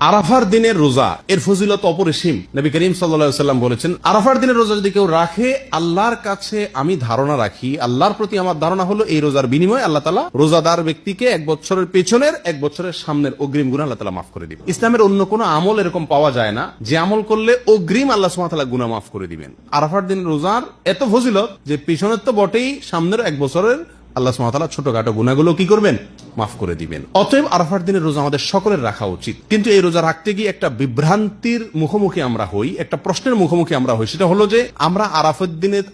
আরাফার দিনের রোজা এর ফজিলত অপরিসীম। নবী করিম সাল্লাল্লাহু আলাইহি ওয়াসাল্লাম বলেছেন, আরাফার দিনের রোজা যদি কেউ রাখে, আল্লাহর কাছে আমি ধারণা রাখি, আল্লাহর প্রতি আমার ধারণা হলো এই রোজার বিনিময়ে আল্লাহ তাআলা রোজাদার ব্যক্তিকে 1 বছরের পেছনের 1 বছরের সামনের অগ্রিম গুনাহ আল্লাহ তাআলা মাফ করে দিবেন। ইসলামের অন্য কোনো আমল এরকম পাওয়া যায় না যে আমল করলে অগ্রিম আল্লাহ সুবহানাহু ওয়া তাআলা গুনাহ মাফ করে দিবেন। আরাফার দিনের রোজার এত ফজিলত যে পেছনের তো বটেই, সামনের 1 বছরের আল্লাহ সুবহানাহু ওয়া তাআলা ছোটখাটো গুনাহগুলো কি করবেন? মাফ করে দিবেন। অতএব আরাফার দিনের রোজা আমাদের সকলের রাখা উচিত। কিন্তু এই রোজা রাখতে গিয়ে একটা বিভ্রান্তির মুখোমুখি আমরা হই, একটা প্রশ্নের মুখোমুখি আমরা হই। সেটা হলো যে আমরা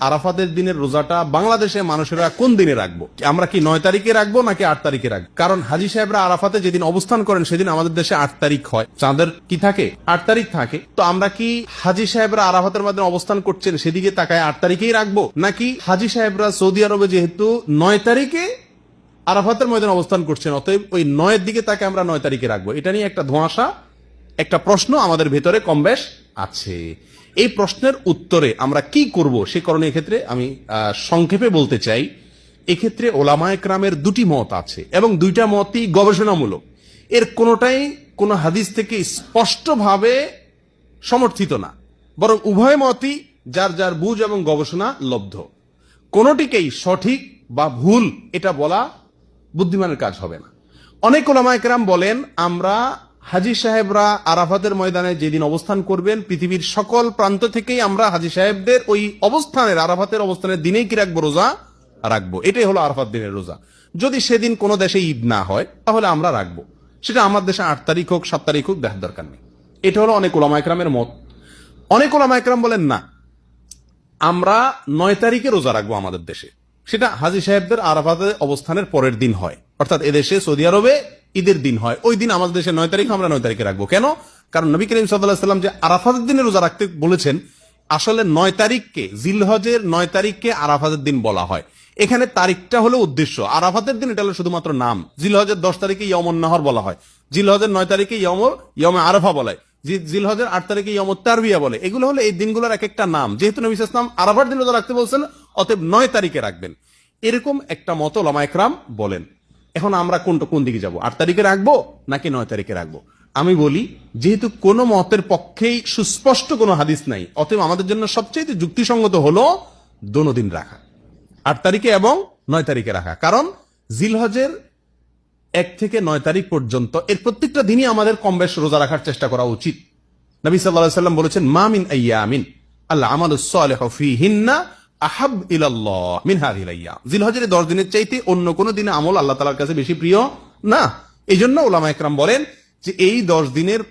আরাফাতের দিনের রোজাটা বাংলাদেশে মানুষেরা কোন দিনে রাখবো? আমরা কি 9 তারিখে রাখবো নাকি 8 তারিখে রাখবো? কারণ হাজী সাহেবরা আরাফাতে যেদিন অবস্থান করেন সেদিন আমাদের দেশে 8 তারিখ হয়, চাঁদের কি থাকে? 8 তারিখ থাকে। তো আমরা কি হাজী সাহেবরা আরাফাতের মাধ্যমে অবস্থান করছেন সেদিকে তাকায় 8 তারিখেই রাখবো, নাকি হাজী সাহেবরা সৌদি আরবে যেহেতু 9 তারিখে আরাফাতের ময়দানে অবস্থান করছেন, অতএব ওই 9 এর দিকে তাকে আমরা 9 তারিখে রাখবো? এটা নিয়ে একটা ধোঁয়াশা, একটা প্রশ্ন আমাদের ভেতরে কমবেশ আছে। এই প্রশ্নের উত্তরে আমরা কি করব সে কারণে এক্ষেত্রে আমি সংক্ষেপে বলতে চাই, এক্ষেত্রে ওলামায়ে কেরামের দুটি মত আছে এবং দুইটা মতই গবেষণামূলক। এর কোনোটাই কোনো হাদিস থেকে স্পষ্টভাবে সমর্থিত না, বরং উভয় মতই যার যার বুঝ এবং গবেষণা লব্ধ। কোনোটিকেই সঠিক বা ভুল এটা বলা বুদ্ধিমানের কাজ হবে না। অনেক উলামায়ে কেরাম বলেন, আমরা হাজী সাহেবরা আরাফাতের ময়দানে যেদিন অবস্থান করবেন, পৃথিবীর সকল প্রান্ত থেকেই আমরা হাজী সাহেবদের ওই অবস্থানের, আরাফাতের অবস্থানের দিনেই কি রাখবো? রোজা রাখবো। এটাই হলো আরাফাত দিনের রোজা। যদি সেদিন কোনো দেশে ঈদ না হয় তাহলে আমরা রাখবো। সেটা আমার দেশে 8 তারিখ হোক 7 তারিখ হোক, দেখার দরকার নেই। এটা হলো অনেক উলামায়ে কেরামের মত। অনেক উলামায়ে কেরাম বলেন না, আমরা 9 তারিখে রোজা রাখবো আমাদের দেশে। সেটা হাজী সাহেবদের আরাফাতে অবস্থানের পরের দিন হয়, অর্থাৎ এদেশে সৌদি আরবে ঈদের দিন হয়, ওই দিন আমাদের দেশে 9 তারিখ, আমরা 9 তারিখে রাখবো। কেন? কারণ নবী করিম সাল্লাল্লাহু আলাইহি ওয়াসাল্লাম যে আরাফাতের দিনে রোজা রাখতে বলেছেন, আসলে 9 তারিখকে, জিলহজের 9 তারিখকে আরাফাতের দিন বলা হয়। এখানে তারিখটা হলো উদ্দেশ্য, আরাফাতের দিন এটা হলো শুধুমাত্র নাম। জিলহজের 10 তারিখে ইয়ামুন নাহর বলা হয়, জিলহজের 9 তারিখে ইয়ামে আরাফা বলা হয়, জিলহজের 8 তারিখে ইয়ামুত তারবিয়া বলে। এগুলো হলো এই দিনগুলোর এক একটা নাম। যেহেতু নবী সাল্লাল্লাহু আলাইহি ওয়াসাল্লাম আরাফার দিন রোজা রাখতে বলছেন, অতএব 9 তারিখে রাখবেন, এরকম একটা মত উলামায়ে কেরাম বলেন। এখন আমরা কোন দিকে যাব? 8 তারিখে রাখবো নাকি 9 তারিখে রাখবো? আমি বলি, যেহেতু কোন মতের পক্ষেই সুস্পষ্ট কোনো হাদিস নাই, অতএব আমাদের জন্য সবচেয়ে যুক্তিসঙ্গত হলো দোনো দিন রাখা, 8 তারিখে এবং 9 তারিখে রাখা। কারণ জিলহজের 1 থেকে 9 তারিখ পর্যন্ত এর প্রত্যেকটা দিনই আমাদের কম বেশ রোজা রাখার চেষ্টা করা উচিত। নবী সাল্লাল্লাহু আলাইহি ওয়াসাল্লাম বলেছেন, মা মিন আইয়ামিন আল আমালুস সালিহু ফীহিন্না আহাব ইলাল্লাহ মিন হাযিহিল আইয়াম। জিলহজের 10 দিনের চাইতে অন্য কোন দিনে আমল আল্লাহ তাআলার কাছে বেশি প্রিয় না। এইজন্য উলামায়ে কেরাম বলেন যে এই 10 দিনের